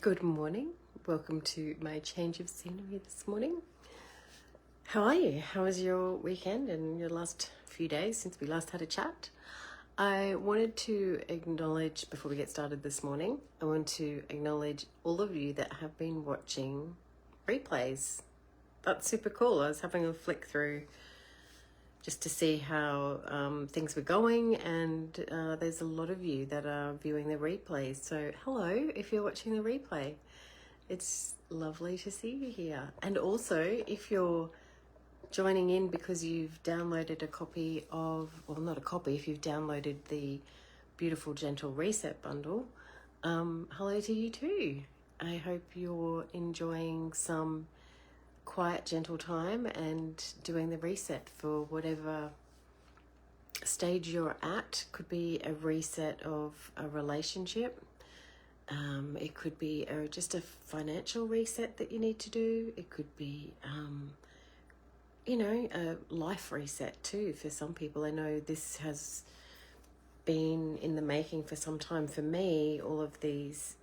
Good morning. Welcome to my change of scenery this morning. How are you? How was your weekend and your last few days since we last had a chat? I wanted to acknowledge, before we get started this morning, I want to acknowledge all of you that have been watching replays. That's super cool. I was having a flick through just to see how things were going, and there's a lot of you that are viewing the replays. So hello, if you're watching the replay. It's lovely to see you here. And also, if you're joining in because you've downloaded a copy of, well, not a copy, if you've downloaded the beautiful Gentle Reset bundle, hello to you too. I hope you're enjoying some quiet, gentle time and doing the reset for whatever stage you're at. Could be a reset of a relationship. It could be just a financial reset that you need to do. It could be, a life reset too for some people. I know this has been in the making for some time for me, all of this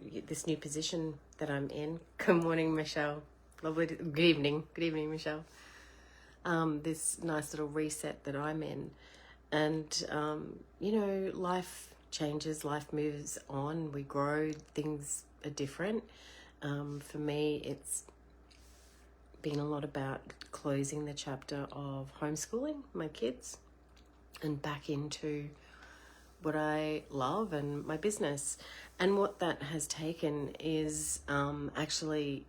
new position that I'm in. Good morning, Michelle. Lovely. Good evening, Michelle. This nice little reset that I'm in. And, life changes, life moves on, we grow, things are different. For me, it's been a lot about closing the chapter of homeschooling my kids and back into what I love and my business. And what that has taken is actually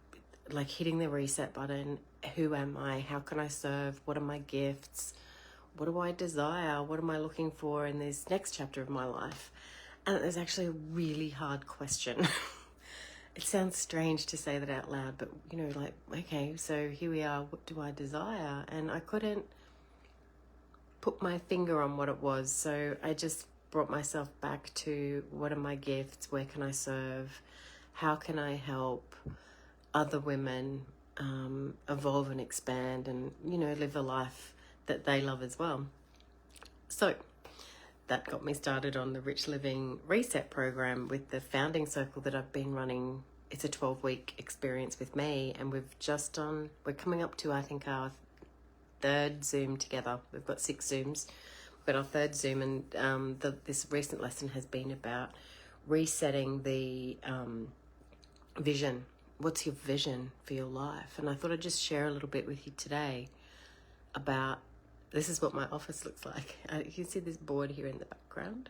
like hitting the reset button. Who am I? How can I serve? What are my gifts? What do I desire? What am I looking for in this next chapter of my life? And it was actually a really hard question. It sounds strange to say that out loud, but okay, so here we are. What do I desire? And I couldn't put my finger on what it was. So I just brought myself back to what are my gifts? Where can I serve? How can I help other women evolve and expand and, live a life that they love as well? So that got me started on the Rich Living Reset program with the founding circle that I've been running. It's a 12-week experience with me, and we're coming up to, I think, our third Zoom together. We've got 6 Zooms, but our third Zoom, and this recent lesson has been about resetting the vision. What's your vision for your life? And I thought I'd just share a little bit with you today about, this is what my office looks like. You can see this board here in the background.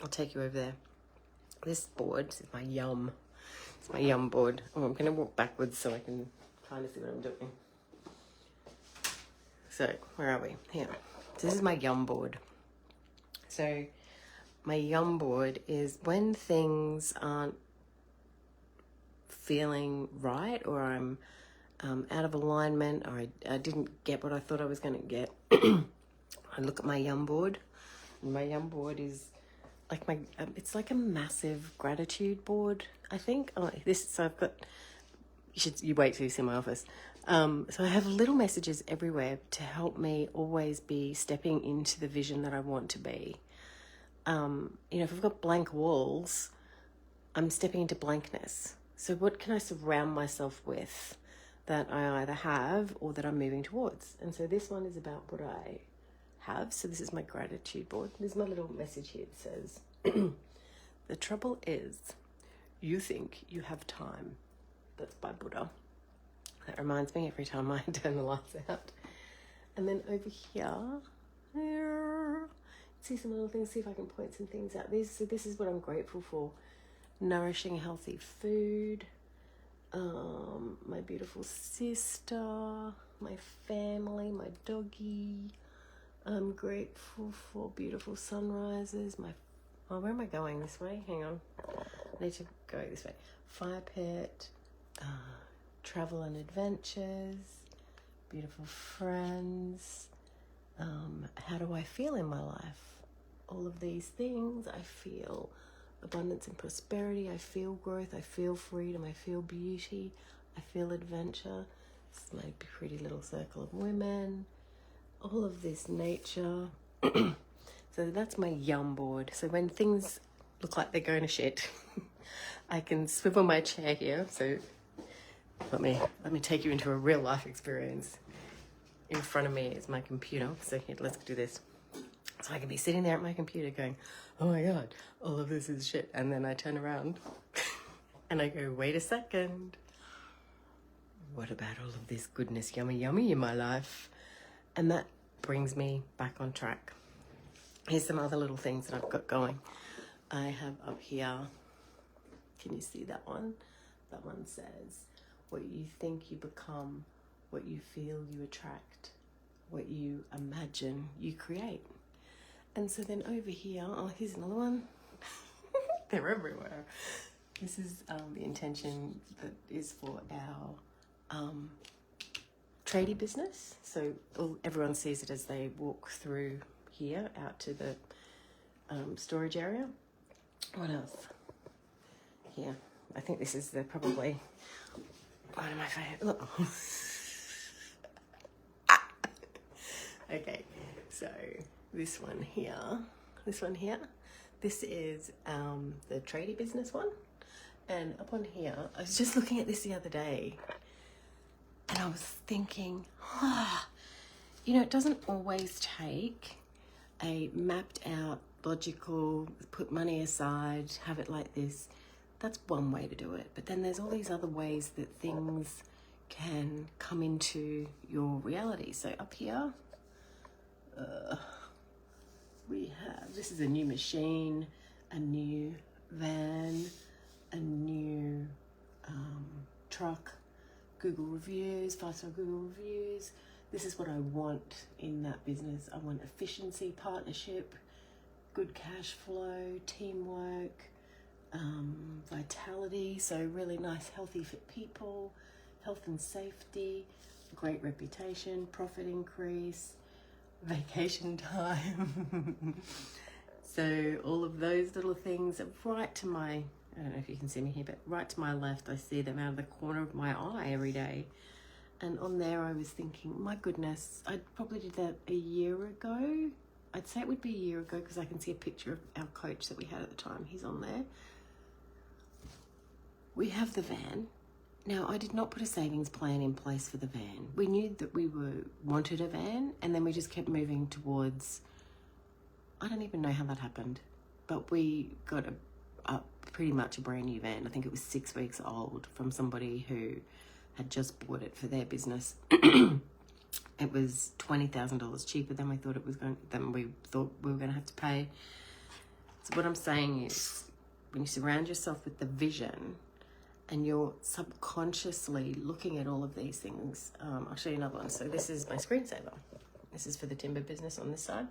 I'll take you over there. This board is my yum. It's my yum board. Oh, I'm going to walk backwards so I can kind of see what I'm doing. So, where are we? Here. So this is my yum board. So, my yum board is when things aren't feeling right, or I'm out of alignment, or I didn't get what I thought I was going to get. I look at my yum board, and my yum board is like it's like a massive gratitude board, I think. So I've got, you wait till you see my office. So I have little messages everywhere to help me always be stepping into the vision that I want to be. If I've got blank walls, I'm stepping into blankness. So what can I surround myself with that I either have or that I'm moving towards? And so this one is about what I have. So this is my gratitude board. There's my little message here. It says, the trouble is, you think you have time. That's by Buddha. That reminds me every time I turn the lights out. And then over here, see some little things, see if I can point some things out. This is what I'm grateful for. Nourishing, healthy food, my beautiful sister, my family, my doggy. I'm grateful for beautiful sunrises. Where am I going? This way? Hang on. I need to go this way. Fire pit, travel and adventures, beautiful friends. How do I feel in my life? All of these things. I feel abundance and prosperity. I feel growth. I feel freedom. I feel beauty. I feel adventure. This is my pretty little circle of women. All of this nature. So that's my yum board. So when things look like they're going to shit, I can swivel my chair here. So let me take you into a real life experience. In front of me is my computer. So here, let's do this. So I can be sitting there at my computer going, oh my God, all of this is shit. And then I turn around and I go, wait a second. What about all of this goodness, yummy, yummy in my life? And that brings me back on track. Here's some other little things that I've got going. I have up here, can you see that one? That one says, what you think you become, what you feel you attract, what you imagine you create. And so then over here, oh, here's another one. They're everywhere. This is the intention that is for our tradie business. So everyone sees it as they walk through here out to the storage area. What else? Here, I think this is probably one of my favorite. Look. Okay, so this one here, this is the tradie business one. And up on here, I was just looking at this the other day and I was thinking, it doesn't always take a mapped out, logical, put money aside, have it like this. That's one way to do it. But then there's all these other ways that things can come into your reality. So up here, we have, this is a new machine, a new van, a new truck, Google reviews, 5-star Google reviews. This is what I want in that business. I want efficiency, partnership, good cash flow, teamwork, vitality, so really nice, healthy, fit people, health and safety, great reputation, profit increase, vacation time. So all of those little things are right to my, I don't know if you can see me here, but right to my left, I see them out of the corner of my eye every day. And on there I was thinking, my goodness, I probably did that a year ago. I'd say it would be a year ago because I can see a picture of our coach that we had at the time. He's on there. We have the van. Now, I did not put a savings plan in place for the van. We knew that we wanted a van, and then we just kept moving towards, I don't even know how that happened, but we got pretty much a brand new van. I think it was 6 weeks old from somebody who had just bought it for their business. It was $20,000 cheaper than we thought we were going to have to pay. So what I'm saying is, when you surround yourself with the vision and you're subconsciously looking at all of these things, I'll show you another one. So this is my screensaver. This is for the timber business on this side.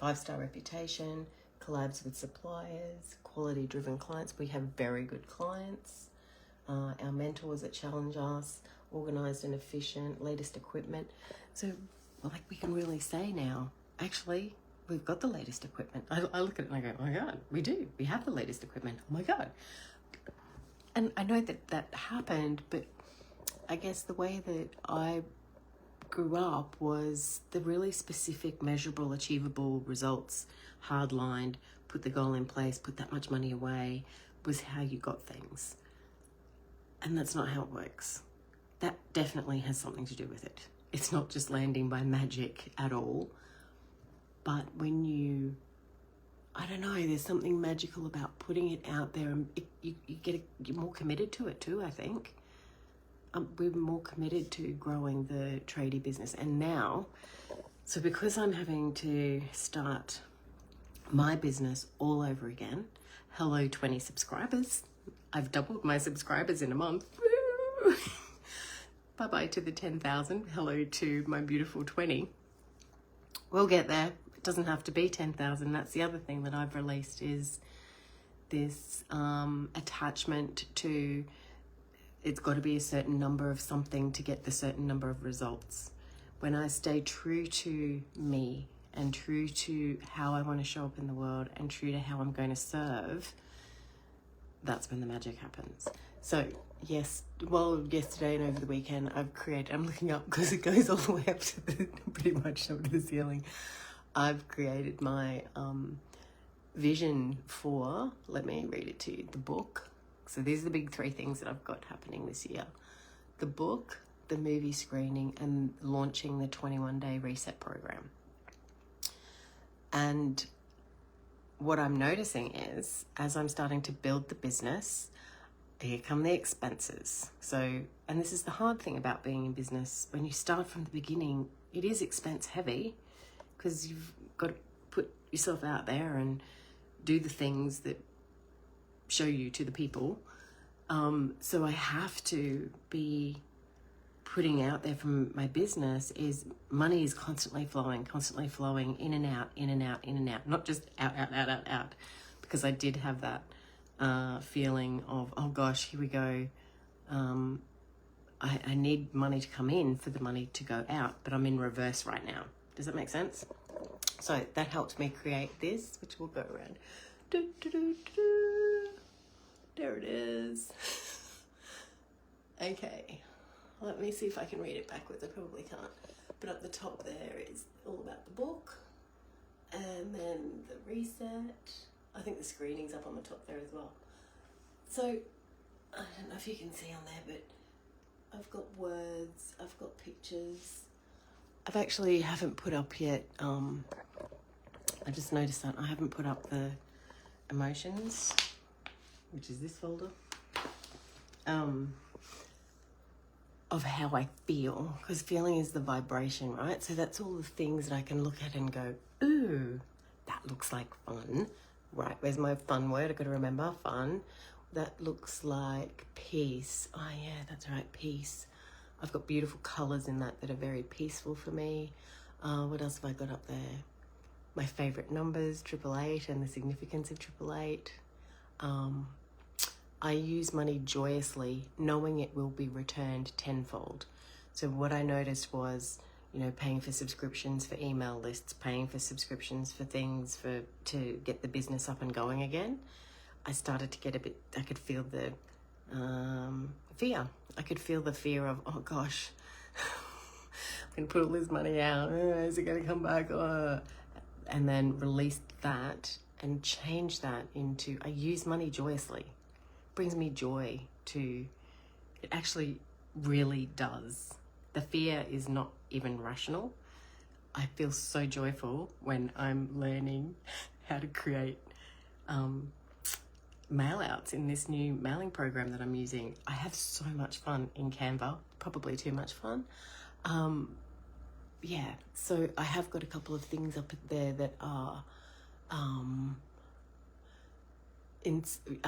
5-star reputation, collabs with suppliers, quality-driven clients. We have very good clients. Our mentors that challenge us, organised and efficient, latest equipment. So, we can really say now, actually, we've got the latest equipment. I look at it and I go, oh my God, we do. We have the latest equipment. Oh my God. And I know that happened, but I guess the way that I grew up was the really specific, measurable, achievable results, hard-lined, put the goal in place, put that much money away, was how you got things. And that's not how it works. That definitely has something to do with it. It's not just landing by magic at all. But when you, I don't know, there's something magical about putting it out there, and you're more committed to it too, I think. We're more committed to growing the tradie business. And now, so because I'm having to start my business all over again, hello 20 subscribers. I've doubled my subscribers in a month. Woo! Bye-bye to the 10,000. Hello to my beautiful 20. We'll get there. It doesn't have to be 10,000. That's the other thing that I've released, is this attachment to, it's got to be a certain number of something to get the certain number of results. When I stay true to me and true to how I want to show up in the world and true to how I'm going to serve, that's when the magic happens. So yesterday and over the weekend, I'm looking up because it goes all the way up to pretty much up to the ceiling. I've created my vision for, let me read it to you, the book. So these are the big 3 things that I've got happening this year. The book, the movie screening, and launching the 21-day reset program. And what I'm noticing is, as I'm starting to build the business, here come the expenses. So, and this is the hard thing about being in business. When you start from the beginning, it is expense heavy because you've got to put yourself out there and do the things that show you to the people. So I have to be putting out there from my business is money is constantly flowing in and out, in and out, in and out, not just out, because I did have that feeling of, oh gosh, here we go. I need money to come in for the money to go out, but I'm in reverse right now. Does that make sense? So that helped me create this, which will go around. There it is. Okay. Let me see if I can read it backwards. I probably can't. But at the top there is all about the book. And then the reset. I think the screening's up on the top there as well. So, I don't know if you can see on there, but I've got words, I've got pictures. I've actually haven't put up yet, I just noticed that I haven't put up the emotions, which is this folder. Of how I feel, because feeling is the vibration, right? So that's all the things that I can look at and go, ooh, that looks like fun, right? Where's my fun word? I've got to remember fun. That looks like peace. Oh yeah, that's right, peace. I've got beautiful colors in that are very peaceful for me. What else have I got up there? My favorite numbers, 888, and the significance of 888. I use money joyously, knowing it will be returned tenfold. So what I noticed was, paying for subscriptions for email lists, paying for subscriptions for things to get the business up and going again. I started to get I could feel the fear. I could feel the fear of, oh gosh, I'm going to put all this money out. Is it going to come back? And then release that and change that into, I use money joyously. Brings me joy to, it actually really does. The fear is not even rational. I feel so joyful when I'm learning how to create mail outs in this new mailing program that I'm using. I have so much fun in Canva, probably too much fun. So I have got a couple of things up there that are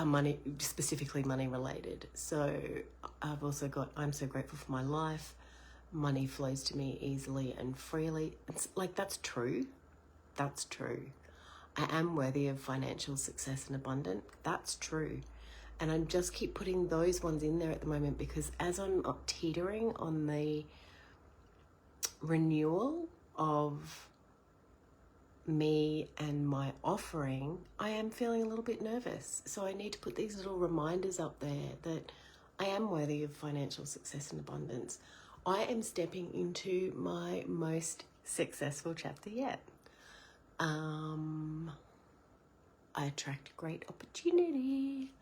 money, specifically money related. So I've also got, I'm so grateful for my life. Money flows to me easily and freely. It's like, that's true. That's true. I am worthy of financial success and abundant. That's true. And I just keep putting those ones in there at the moment because as I'm teetering on the renewal of me and my offering, I am feeling a little bit nervous. So I need to put these little reminders up there that I am worthy of financial success and abundance. I am stepping into my most successful chapter yet. I attract great opportunity.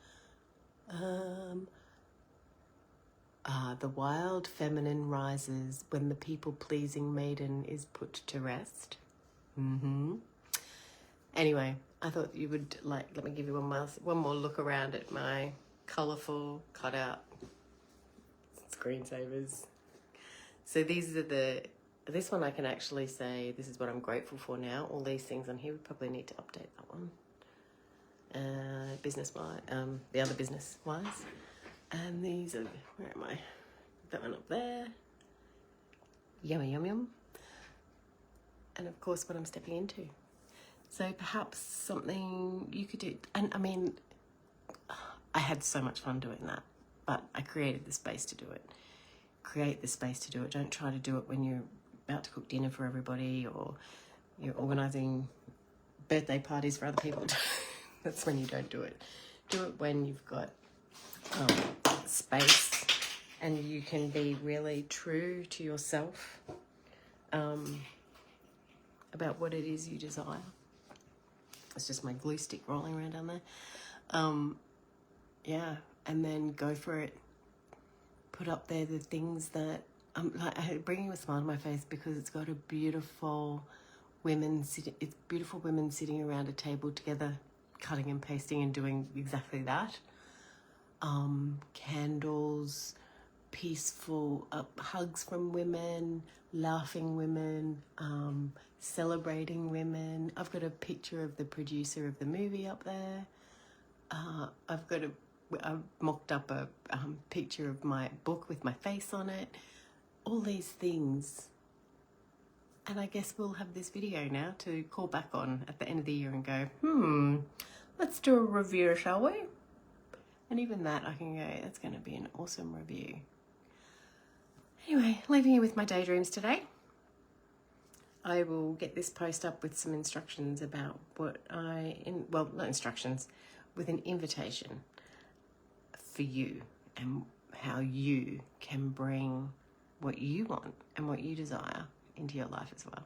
The wild feminine rises when the people-pleasing maiden is put to rest. Anyway, I thought you would let me give you one more look around at my colourful cutout screensavers. So these are this one I can actually say, this is what I'm grateful for now. All these things on here, we probably need to update that one. Business-wise, the other business-wise. And these are, where am I? That one up there. Yummy, yum, yum. And of course, what I'm stepping into. So perhaps something you could do. And I mean, I had so much fun doing that, but I created the space to do it. Create the space to do it. Don't try to do it when you're about to cook dinner for everybody or you're organising birthday parties for other people. That's when you don't do it. Do it when you've got space and you can be really true to yourself about what it is you desire. It's just my glue stick rolling around down there. Yeah, and then go for it. Put up there the things that bringing a smile to my face, because it's got a beautiful it's beautiful women sitting around a table together, cutting and pasting and doing exactly that. Candles, peaceful hugs from women, laughing women, celebrating women. I've got a picture of the producer of the movie up there. I've mocked up a picture of my book with my face on it. All these things. And I guess we'll have this video now to call back on at the end of the year and go, let's do a review, shall we? And even that, I can go, that's going to be an awesome review. Anyway, leaving you with my daydreams today. I will get this post up with some instructions about not instructions, with an invitation for you and how you can bring what you want and what you desire into your life as well.